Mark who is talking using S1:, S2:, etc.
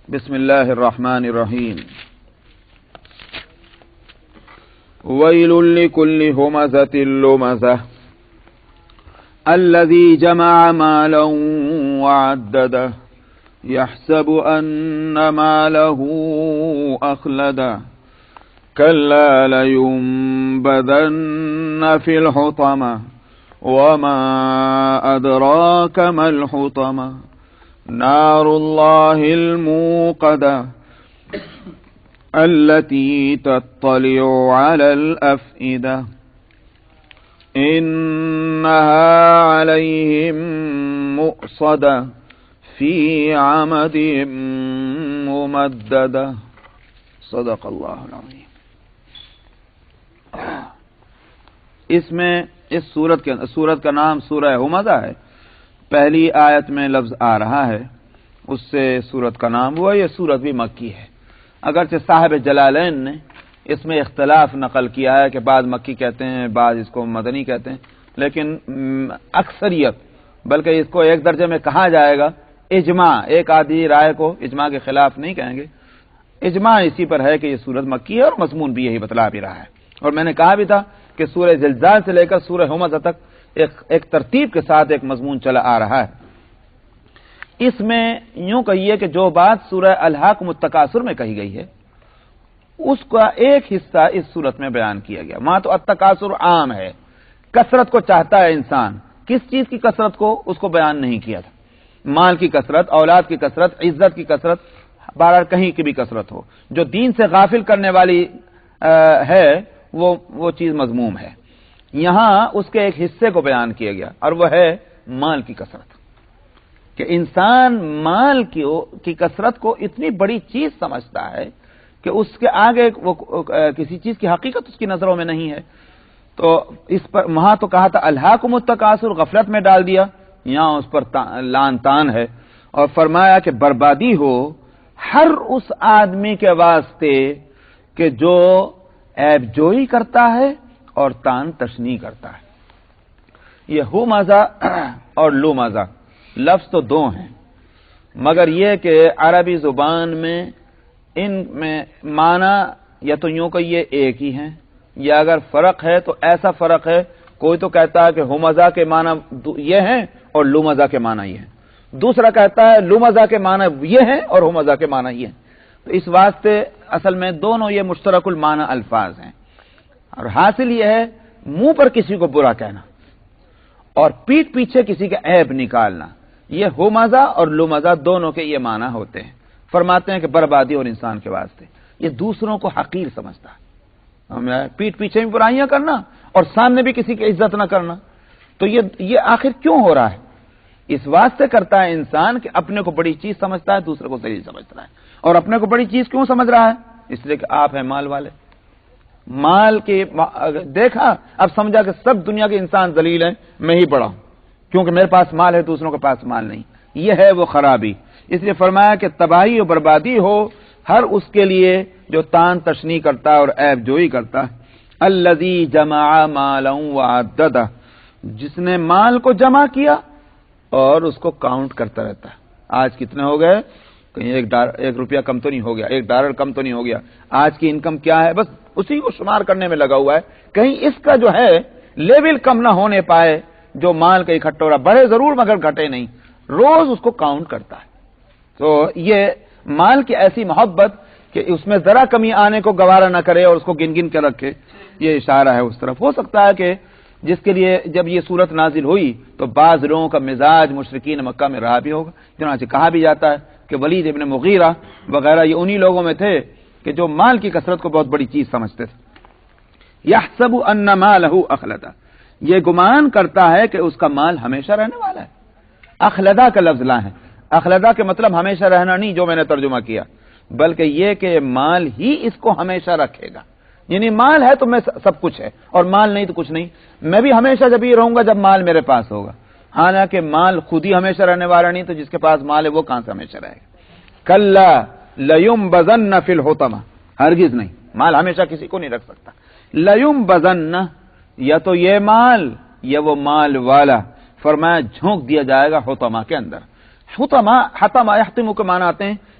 S1: بسم الله الرحمن الرحيم. ويل لكل همزة لمزة الذي جمع مالا وعدده يحسب أن ماله أخلده كلا لينبذن في الحطمة وما أدراك ما الحطمة نار الله الموقدة التي تطلع على الأفئدة إنها عليهم مؤصدة في عمد ممددة صدق اللہ العظیم. اس سورت کا نام سورہ ہمزہ ہے. پہلی آیت میں لفظ آ رہا ہے، اس سے سورت کا نام ہوا. یہ سورت بھی مکی ہے، اگرچہ صاحب جلالین نے اس میں اختلاف نقل کیا ہے کہ بعض مکی کہتے ہیں، بعض اس کو مدنی کہتے ہیں، لیکن اکثریت بلکہ اس کو ایک درجے میں کہا جائے گا اجماع. ایک آدھی رائے کو اجماع کے خلاف نہیں کہیں گے، اجماع اسی پر ہے کہ یہ سورت مکی ہے اور مضمون بھی یہی بتلا بھی رہا ہے. اور میں نے کہا بھی تھا کہ سورہ زلزال سے لے کر سورہ ہمزہ تک ایک ترتیب کے ساتھ ایک مضمون چلا آ رہا ہے. اس میں یوں کہیے کہ جو بات سورہ الحاقم التکاثر میں کہی گئی ہے اس کا ایک حصہ اس سورت میں بیان کیا گیا. وہاں تو التکاثر عام ہے، کثرت کو چاہتا ہے انسان. کس چیز کی کثرت کو اس کو بیان نہیں کیا تھا. مال کی کثرت، اولاد کی کثرت، عزت کی کثرت، بہرحال کہیں کی بھی کثرت ہو. جو دین سے غافل کرنے والی ہے وہ چیز مذموم ہے. یہاں اس کے ایک حصے کو بیان کیا گیا اور وہ ہے مال کی کثرت، کہ انسان مال کی کثرت کو اتنی بڑی چیز سمجھتا ہے کہ اس کے آگے وہ کسی چیز کی حقیقت اس کی نظروں میں نہیں ہے. تو اس پر وہاں تو کہا تھا الہاکم التکاثر، غفلت میں ڈال دیا. یہاں اس پر لان تان ہے اور فرمایا کہ بربادی ہو ہر اس آدمی کے واسطے کہ جو عیب جوئی کرتا ہے اور تان تشنی کرتا ہے. یہ ہو مزہ اور لو مزہ لفظ تو دو ہیں، مگر یہ کہ عربی زبان میں ان میں معنی یا تو یوں کہ یہ ایک ہی ہیں، یا اگر فرق ہے تو ایسا فرق ہے کوئی تو کہتا ہے کہ ہمزہ کے معنی یہ ہیں اور لو مزہ کے معنی یہ ہیں، دوسرا کہتا ہے لو مزہ کے معنی یہ ہیں اور ہمزہ کے معنی یہ ہیں. تو اس واسطے اصل میں دونوں یہ مشترک المعنی الفاظ ہیں. اور حاصل یہ ہے منہ پر کسی کو برا کہنا اور پیٹھ پیچھے کسی کا عیب نکالنا، یہ ہمزہ اور لمزہ دونوں کے یہ معنی ہوتے ہیں. فرماتے ہیں کہ بربادی اور انسان کے واسطے یہ دوسروں کو حقیر سمجھتا ہے. پیٹھ پیچھے بھی برائیاں کرنا اور سامنے بھی کسی کی عزت نہ کرنا. تو یہ آخر کیوں ہو رہا ہے؟ اس واسطے کرتا ہے انسان کہ اپنے کو بڑی چیز سمجھتا ہے، دوسرے کو ذلیل سمجھتا ہے. اور اپنے کو بڑی چیز کیوں سمجھ رہا ہے؟ اس لیے کہ آپ ہیں مال والے. مال کے دیکھا اب سمجھا کہ سب دنیا کے انسان ذلیل ہیں، میں ہی بڑا ہوں کیونکہ میرے پاس مال ہے، دوسروں کے پاس مال نہیں. یہ ہے وہ خرابی. اس لیے فرمایا کہ تباہی و بربادی ہو ہر اس کے لیے جو تان تشنی کرتا ہے اور عیب جوئی کرتا ہے. الذی جمع مالا وعددہ، جس نے مال کو جمع کیا اور اس کو کاؤنٹ کرتا رہتا ہے. آج کتنے ہو گئے؟ کہیں ایک روپیہ کم تو نہیں ہو گیا، $1 کم تو نہیں ہو گیا، آج کی انکم کیا ہے، بس اسی کو شمار کرنے میں لگا ہوا ہے. کہیں اس کا جو ہے لیول کم نہ ہونے پائے. جو مال کا اکٹھا ہو رہا بڑھے ضرور مگر گھٹے نہیں، روز اس کو کاؤنٹ کرتا ہے. تو یہ مال کی ایسی محبت کہ اس میں ذرا کمی آنے کو گوارا نہ کرے اور اس کو گن گن کے رکھے، یہ اشارہ ہے اس طرف. ہو سکتا ہے کہ جس کے لیے جب یہ صورت نازل ہوئی تو بعض لوگوں کا مزاج مشرکین مکہ میں رہا بھی ہوگا. چنانچہ کہا بھی جاتا ہے کہ ولید ابن مغیرہ وغیرہ یہ انہی لوگوں میں تھے کہ جو مال کی کثرت کو بہت بڑی چیز سمجھتے تھے. یحسب ان مالہ اخلدہ، یہ گمان کرتا ہے کہ اس کا مال ہمیشہ رہنے والا ہے. اخلدہ کا لفظ لا ہے. اخلدہ کے مطلب ہمیشہ رہنا نہیں جو میں نے ترجمہ کیا، بلکہ یہ کہ مال ہی اس کو ہمیشہ رکھے گا. یعنی مال ہے تو میں سب کچھ ہے اور مال نہیں تو کچھ نہیں. میں بھی ہمیشہ جب یہ رہوں گا جب مال میرے پاس ہوگا. حالانکہ مال خود ہی ہمیشہ رہنے والا نہیں، تو جس کے پاس مال ہے وہ کہاں سے ہمیشہ رہے گا. کلا لیمبذن فی الحطمہ، ہرگز نہیں، مال ہمیشہ کسی کو نہیں رکھ سکتا. لیمبذن، یا تو یہ مال یا وہ مال والا، فرمایا جھونک دیا جائے گا حطمہ کے اندر. حطمہ یحتم کے معنی آتے ہیں